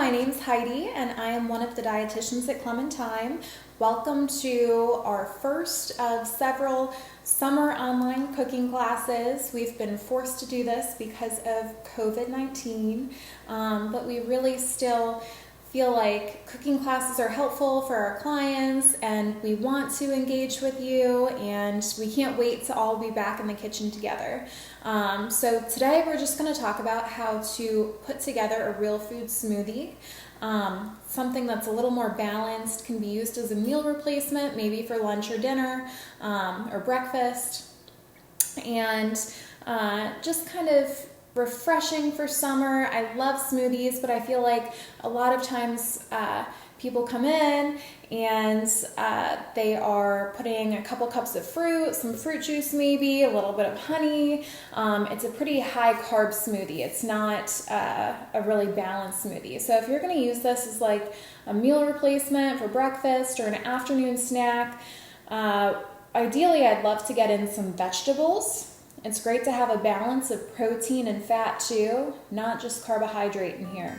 my name's Heidi and I am one of the dietitians at Clem&Thyme. Welcome to our first of several summer online cooking classes. We've been forced to do this because of COVID-19, but we really still feel like cooking classes are helpful for our clients and we want to engage with you, and we can't wait to all be back in the kitchen together. So today we're just going to talk about how to put together a real food smoothie. Something that's a little more balanced, can be used as a meal replacement, maybe for lunch or dinner or breakfast, and just kind of refreshing for summer. I love smoothies, but I feel like a lot of times people come in and they are putting a couple cups of fruit, some fruit juice maybe, a little bit of honey. It's a pretty high carb smoothie. It's not a really balanced smoothie. So if you're going to use this as like a meal replacement for breakfast or an afternoon snack, ideally I'd love to get in some vegetables. It's great to have a balance of protein and fat too, not just carbohydrate in here.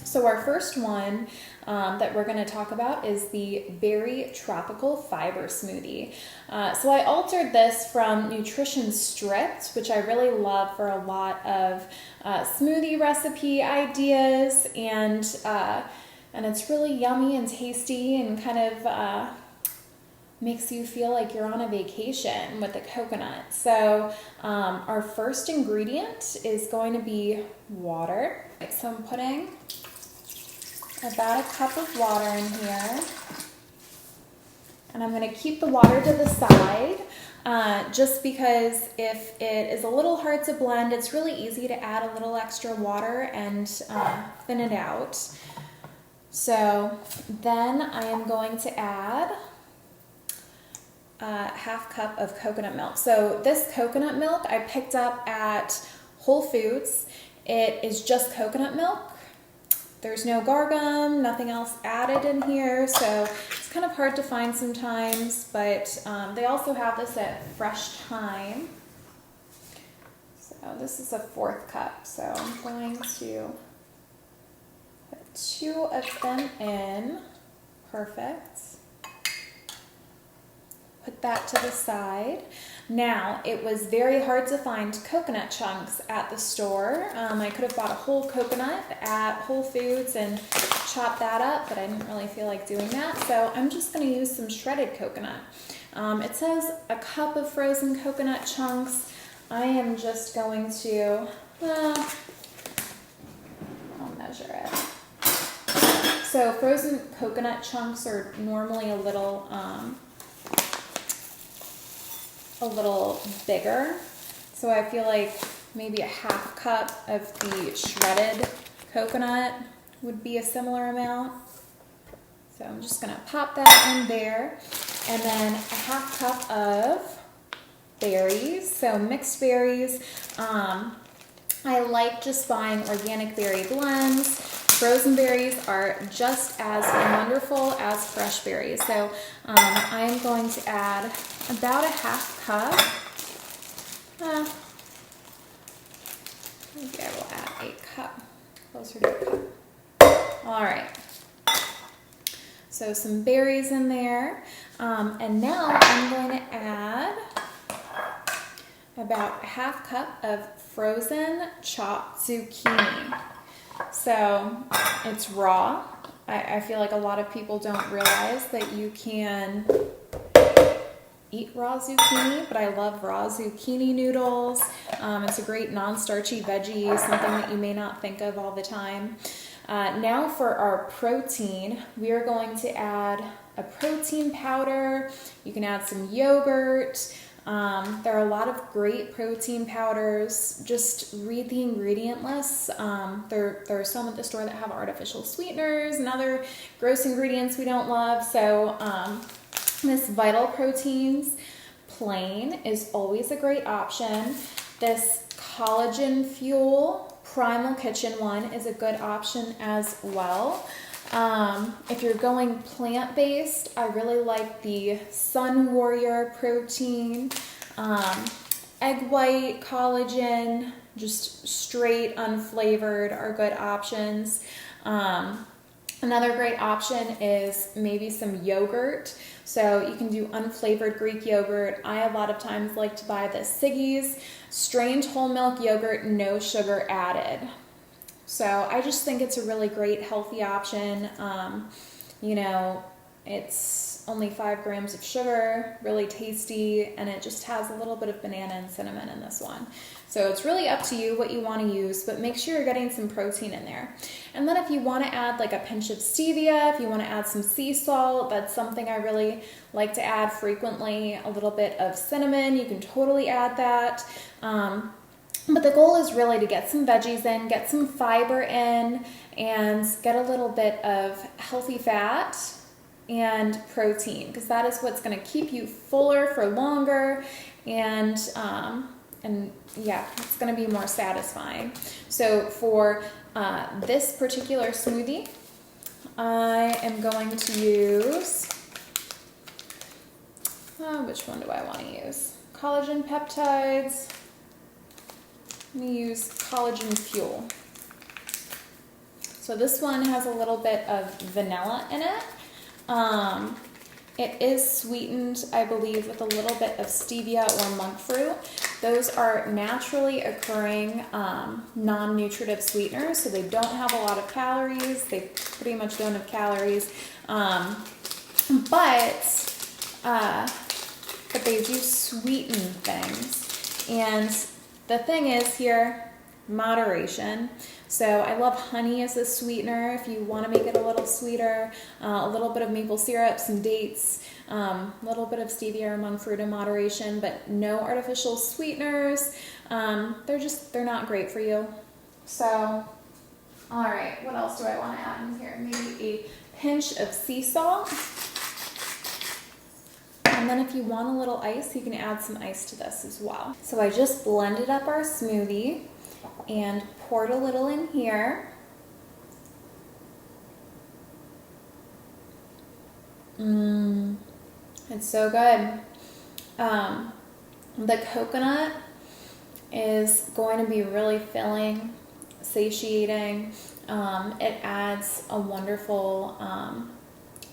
So our first one that we're going to talk about is the Berry Tropical Fiber Smoothie. So I altered this from Nutrition Stripped, which I really love for a lot of smoothie recipe ideas, and it's really yummy and tasty and kind of makes you feel like you're on a vacation with the coconut. So our first ingredient is going to be water. So I'm putting about a cup of water in here, and I'm going to keep the water to the side just because if it is a little hard to blend, it's really easy to add a little extra water and thin it out. So then I am going to add a half cup of coconut milk. So this coconut milk I picked up at Whole Foods. It is just coconut milk. There's no gargum, nothing else added in here, so it's kind of hard to find sometimes, but they also have this at Fresh Thyme. So this is a 4th cup, so I'm going to put 2 of them in. Perfect. Put that to the side. Now, it was very hard to find coconut chunks at the store. I could have bought a whole coconut at Whole Foods and chopped that up, but I didn't really feel like doing that. So I'm just going to use some shredded coconut. It says a cup of frozen coconut chunks. I am just going to, I'll measure it. So frozen coconut chunks are normally a little bigger, so I feel like maybe a half cup of the shredded coconut would be a similar amount. So I'm just going to pop that in there, and then a half cup of berries, so mixed berries. I like just buying organic berry blends. Frozen berries are just as wonderful as fresh berries. So I am going to add about a half cup. Maybe I will add a cup, closer to a cup. All right. So some berries in there. And now I'm going to add about a half cup of frozen chopped zucchini. So it's raw. I feel like a lot of people don't realize that you can eat raw zucchini, but I love raw zucchini noodles. It's a great non-starchy veggie, something that you may not think of all the time. Now for our protein, we are going to add a protein powder. You can add some yogurt. There are a lot of great protein powders. Just read the ingredient lists. There are some at the store that have artificial sweeteners and other gross ingredients we don't love. So this Vital Proteins plain is always a great option. This Collagen Fuel Primal Kitchen one is a good option as well. If you're going plant-based, I really like the Sun Warrior protein. egg white, collagen, just straight unflavored are good options. Another great option is maybe some yogurt. So you can do unflavored Greek yogurt. I a lot of times like to buy the Siggy's strained whole milk yogurt, no sugar added. So I just think it's a really great healthy option. You know, it's only 5 grams of sugar, really tasty, and it just has a little bit of banana and cinnamon in this one. So it's really up to you what you want to use, but make sure you're getting some protein in there. And then if you want to add like a pinch of stevia, if you want to add some sea salt, that's something I really like to add frequently. A little bit of cinnamon, you can totally add that. But the goal is really to get some veggies in, get some fiber in, and get a little bit of healthy fat and protein, because that is what's going to keep you fuller for longer, and yeah, it's going to be more satisfying. So for this particular smoothie, I am going to use, which one do I want to use? Collagen peptides. I'm going to use collagen fuel. So this one has a little bit of vanilla in it. It is sweetened, I believe, with a little bit of stevia or monk fruit. Those are naturally occurring non-nutritive sweeteners, so they don't have a lot of calories. They pretty much don't have calories, but they do sweeten things. And the thing is here, moderation. So I love honey as a sweetener if you want to make it a little sweeter, a little bit of maple syrup, some dates, a little bit of stevia or monk fruit in moderation, but no artificial sweeteners. They're not great for you. So, all right, what else do I want to add in here? Maybe a pinch of sea salt. And then if you want a little ice, you can add some ice to this as well. So I just blended up our smoothie and poured a little in here. It's so good. The coconut is going to be really filling, satiating. It adds a wonderful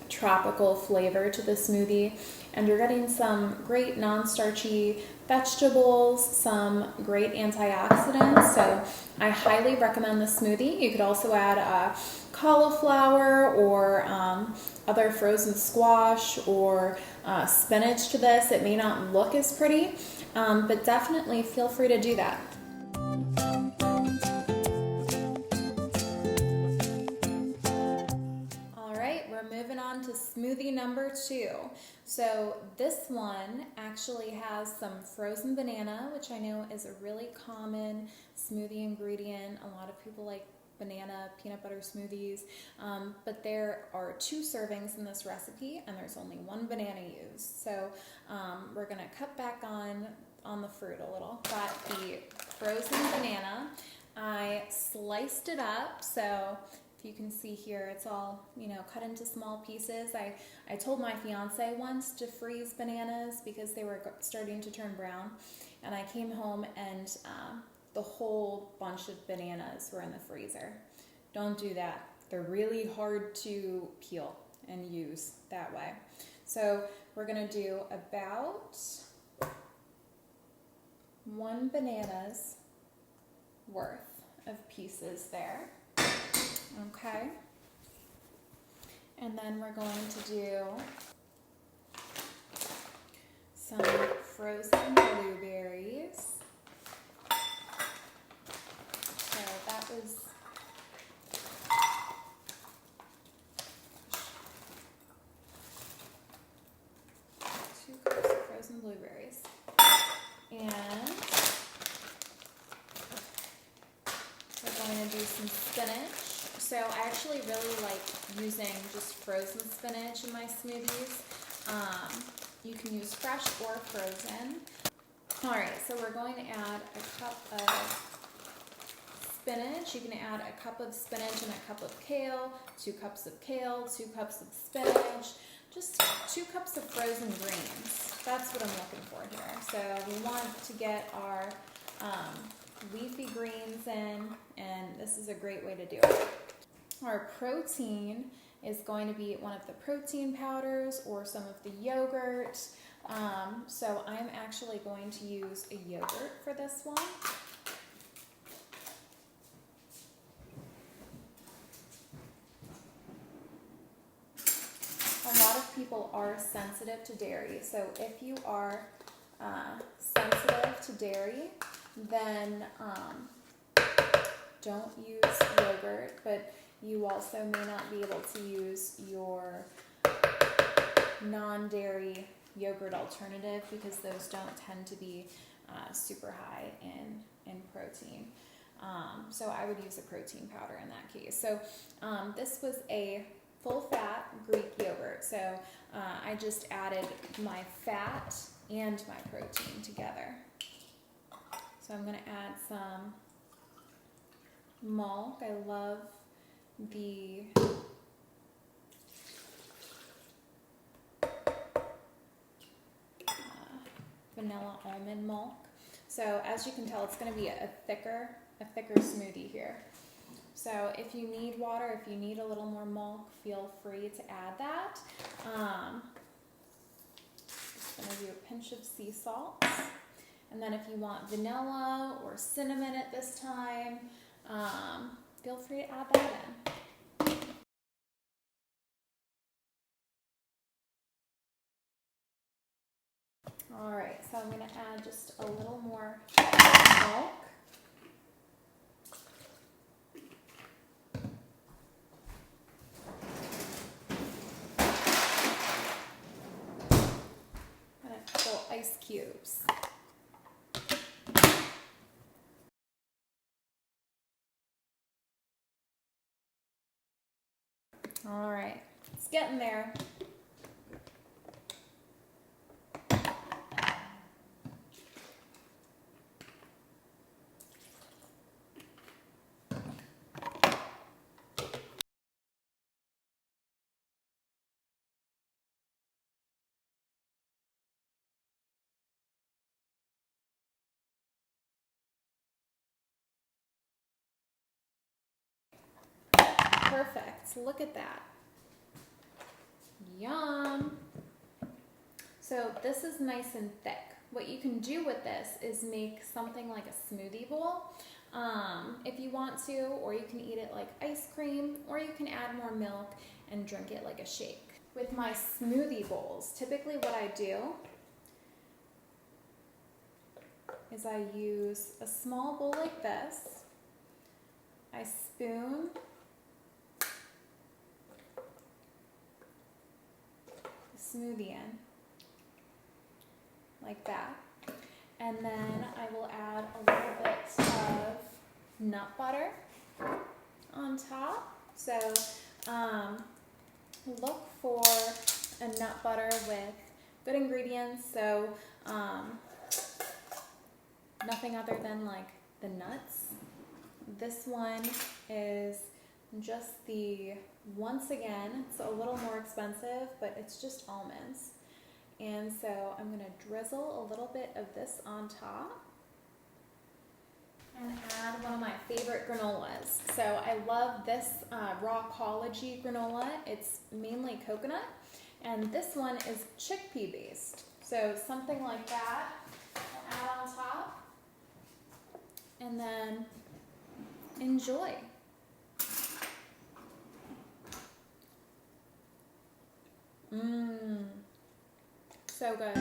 tropical flavor to the smoothie, and you're getting some great non-starchy vegetables, some great antioxidants. So I highly recommend this smoothie. You could also add cauliflower or other frozen squash or spinach to this. It may not look as pretty, but definitely feel free to do that. Moving on to smoothie number 2. So this one actually has some frozen banana, which I know is a really common smoothie ingredient. A lot of people like banana peanut butter smoothies, but there are 2 servings in this recipe and there's only 1 banana used. So we're going to cut back on the fruit a little. Got the frozen banana. I sliced it up, so if you can see here, it's all, cut into small pieces. I told my fiance once to freeze bananas because they were starting to turn brown, and I came home and the whole bunch of bananas were in the freezer. Don't do that. They're really hard to peel and use that way. So we're going to do about 1 banana's worth of pieces there. Okay, and then we're going to do some frozen blueberries. So that was 2 cups of frozen blueberries. And we're going to do some spinach. So I actually really like using just frozen spinach in my smoothies. You can use fresh or frozen. All right, so we're going to add a cup of spinach, you can add a cup of spinach and a cup of kale, 2 cups of kale, 2 cups of spinach, just 2 cups of frozen greens. That's what I'm looking for here. So we want to get our leafy greens in, and this is a great way to do it. Our protein is going to be one of the protein powders or some of the yogurt. So I'm actually going to use a yogurt for this one. A lot of people are sensitive to dairy, so if you are sensitive to dairy, then don't use yogurt, but you also may not be able to use your non-dairy yogurt alternative because those don't tend to be super high in protein. So I would use a protein powder in that case. So this was a full-fat Greek yogurt. So I just added my fat and my protein together. So I'm going to add some milk. I love the vanilla almond milk. So as you can tell, it's going to be a thicker smoothie here. So if you need water, if you need a little more milk, feel free to add that. Just going to do a pinch of sea salt. And then if you want vanilla or cinnamon at this time, feel free to add that in. All right, so I'm going to add just a little more milk. And a couple ice cubes. All right, it's getting there. Perfect, look at that. Yum. So this is nice and thick. What you can do with this is make something like a smoothie bowl if you want to, or you can eat it like ice cream, or you can add more milk and drink it like a shake. With my smoothie bowls, typically what I do is I use a small bowl like this. I spoon smoothie in like that, and then I will add a little bit of nut butter on top. So look for a nut butter with good ingredients, so nothing other than like the nuts. This one is just once again, it's a little more expensive, but it's just almonds. And so I'm going to drizzle a little bit of this on top and add one of my favorite granolas. So I love this Rawcology granola. It's mainly coconut, and this one is chickpea based. So something like that I'll add on top, and then enjoy. So good.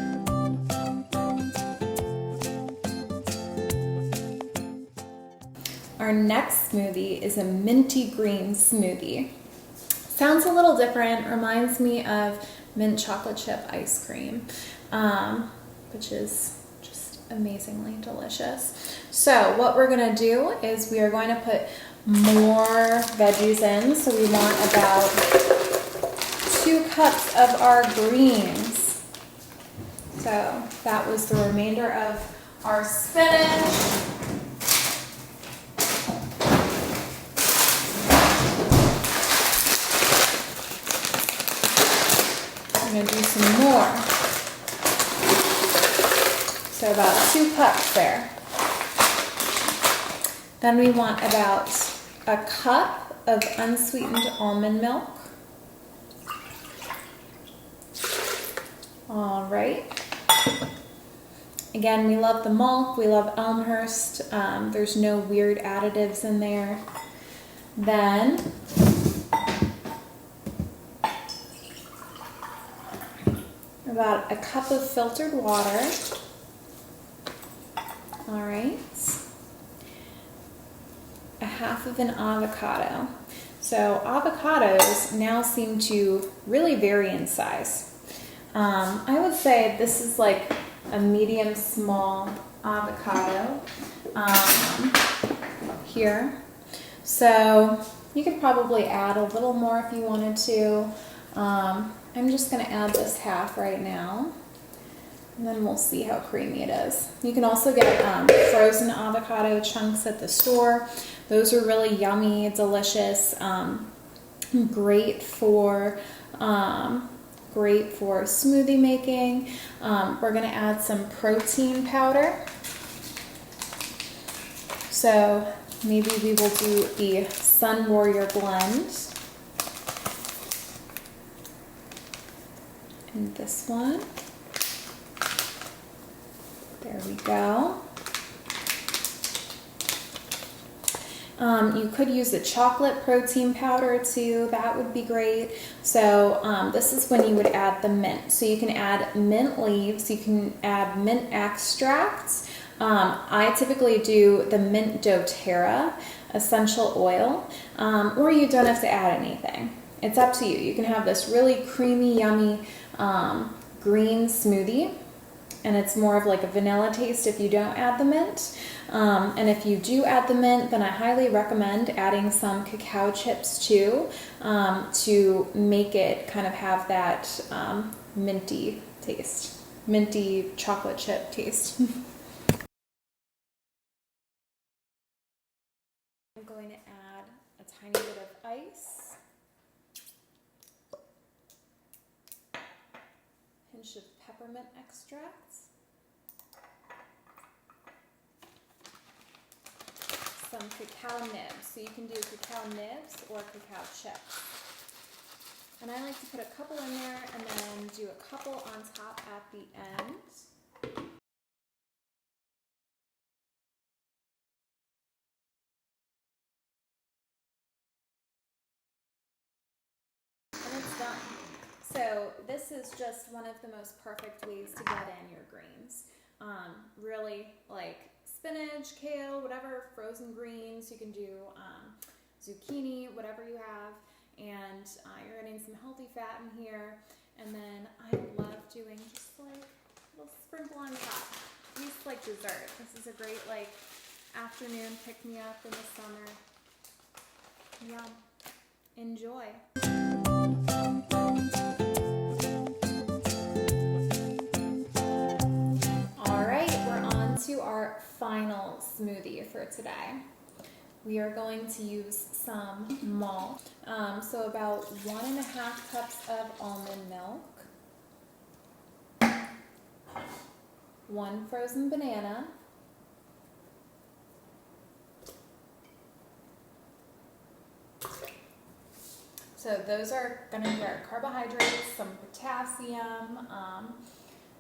Our next smoothie is a minty green smoothie. Sounds a little different, reminds me of mint chocolate chip ice cream, which is just amazingly delicious. So what we're gonna do is we are going to put more veggies in. So we want about 2 cups of our greens. So that was the remainder of our spinach. going to do some more. So about 2 cups there. Then we want about a cup of unsweetened almond milk. All right. Again, we love the milk. We love Elmhurst. There's no weird additives in there. Then about a cup of filtered water. All right. A half of an avocado. So avocados now seem to really vary in size. I would say this is like a medium small avocado here. So you could probably add a little more if you wanted to. I'm just going to add this half right now, and then we'll see how creamy it is. You can also get frozen avocado chunks at the store. Those are really yummy, delicious, great for smoothie making. We're going to add some protein powder. So maybe we will do the Sun Warrior blend. And this one. There we go. You could use a chocolate protein powder too, that would be great. So this is when you would add the mint. So you can add mint leaves, you can add mint extracts. I typically do the mint doTERRA essential oil, or you don't have to add anything. It's up to you. You can have this really creamy, yummy green smoothie, and it's more of like a vanilla taste if you don't add the mint. And if you do add the mint, then I highly recommend adding some cacao chips too, to make it kind of have that minty taste, minty chocolate chip taste. I'm going to add a tiny bit of ice, pinch of peppermint extracts, some cacao nibs. So you can do cacao nibs or cacao chips. And I like to put a couple in there and then do a couple on top at the end. And it's done. So this is just one of the most perfect ways to get in your greens. Really like spinach, kale, whatever frozen greens. You can do zucchini, whatever you have, and you're getting some healthy fat in here. And then I love doing just like a little sprinkle on top. It's like dessert. This is a great like afternoon pick-me-up in the summer. Yum. Enjoy. To our final smoothie for today. We are going to use some malt. So about 1.5 cups of almond milk, 1 frozen banana, so those are going to be our carbohydrates, some potassium,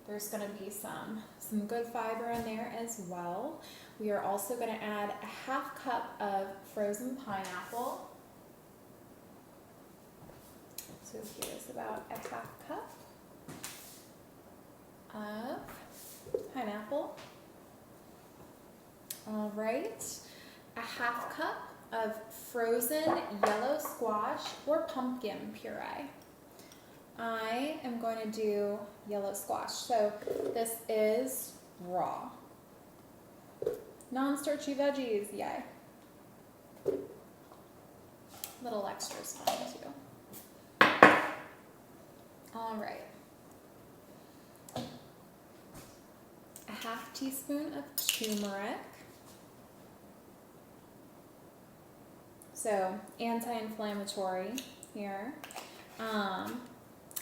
there's going to be some good fiber in there as well. We are also going to add a 1/2 cup of frozen pineapple. So here's about a 1/2 cup of pineapple. All right, a 1/2 cup of frozen yellow squash or pumpkin puree. I am going to do yellow squash. So this is raw. Non-starchy veggies, yay. Little extra's fine too. All right. A 1/2 teaspoon of turmeric. So anti-inflammatory here.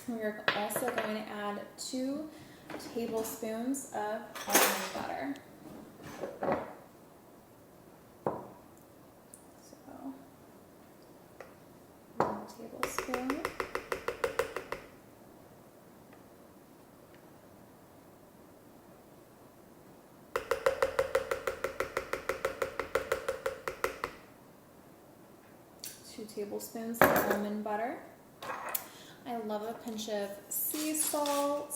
We're also going to add 2 tablespoons of almond butter. So, 1 tablespoon. Two tablespoons of almond butter. I love a pinch of sea salt.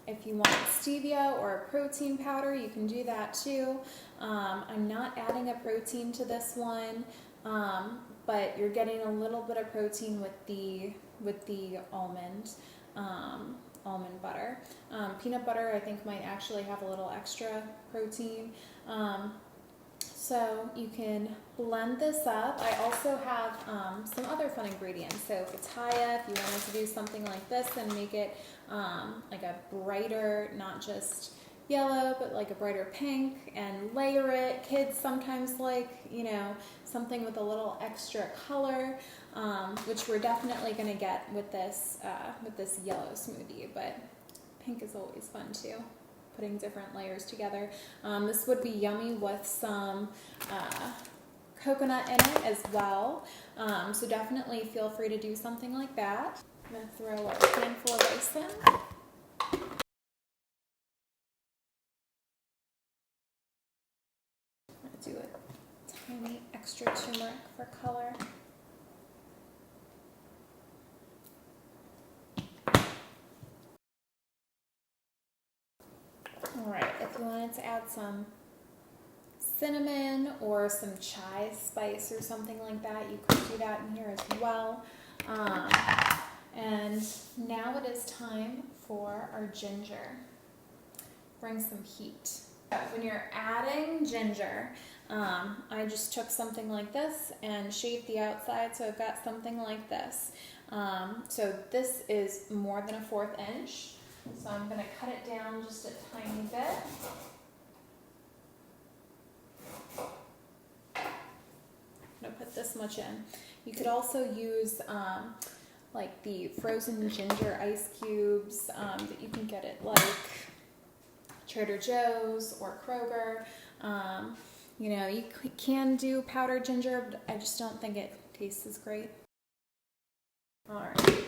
If you want stevia or a protein powder, you can do that too. I'm not adding a protein to this one, but you're getting a little bit of protein with the almond butter. Peanut butter, I think, might actually have a little extra protein. So you can blend this up. I also have some other fun ingredients. So pitaya, if you wanted to do something like this and make it like a brighter, not just yellow, but like a brighter pink, and layer it. Kids sometimes like, you know, something with a little extra color, which we're definitely going to get with this yellow smoothie, but pink is always fun too. Putting different layers together. This would be yummy with some coconut in it as well. So definitely feel free to do something like that. I'm going to throw a handful of ice in. I'm going to do a tiny extra turmeric for color. Alright, if you wanted to add some cinnamon or some chai spice or something like that, you could do that in here as well. And now it is time for our ginger. Bring some heat. When you're adding ginger, I just took something like this and shaved the outside, so I've got something like this. So this is more than a 1/4 inch. So I'm going to cut it down just a tiny bit. I'm going to put this much in. You could also use like the frozen ginger ice cubes that you can get at like Trader Joe's or Kroger. You know, you can do powdered ginger, but I just don't think it tastes as great. All right.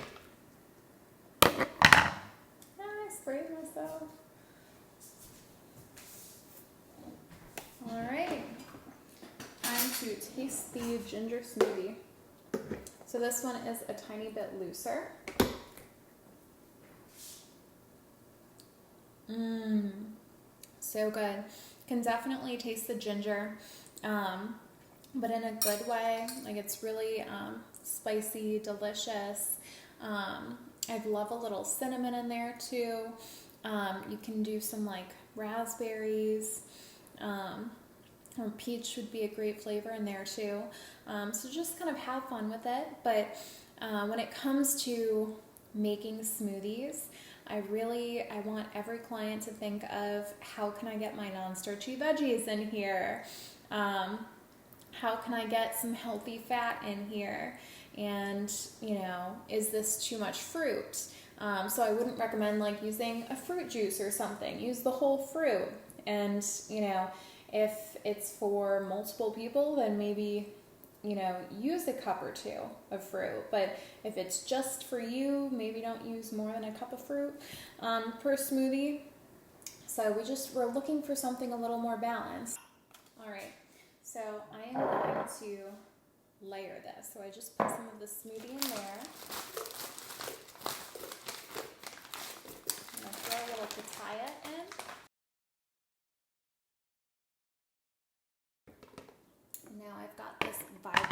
Sprayed myself. Alright, time to taste the ginger smoothie. So this one is a tiny bit looser. So good. Can definitely taste the ginger, but in a good way. Like, it's really spicy, delicious. I'd love a little cinnamon in there too. You can do some like raspberries, or peach would be a great flavor in there too. So just kind of have fun with it. But when it comes to making smoothies, I want every client to think of, how can I get my non-starchy veggies in here? How can I get some healthy fat in here? And, you know, is this too much fruit? So I wouldn't recommend like using a fruit juice or something. Use the whole fruit. And, you know, if it's for multiple people, then maybe, you know, use a cup or 2 of fruit. But if it's just for you, maybe don't use more than a cup of fruit per smoothie. So we're looking for something a little more balanced. All right, so I am going to layer this. So I just put some of the smoothie in there. I'm going to throw a little pitaya in. Now I've got this vibrant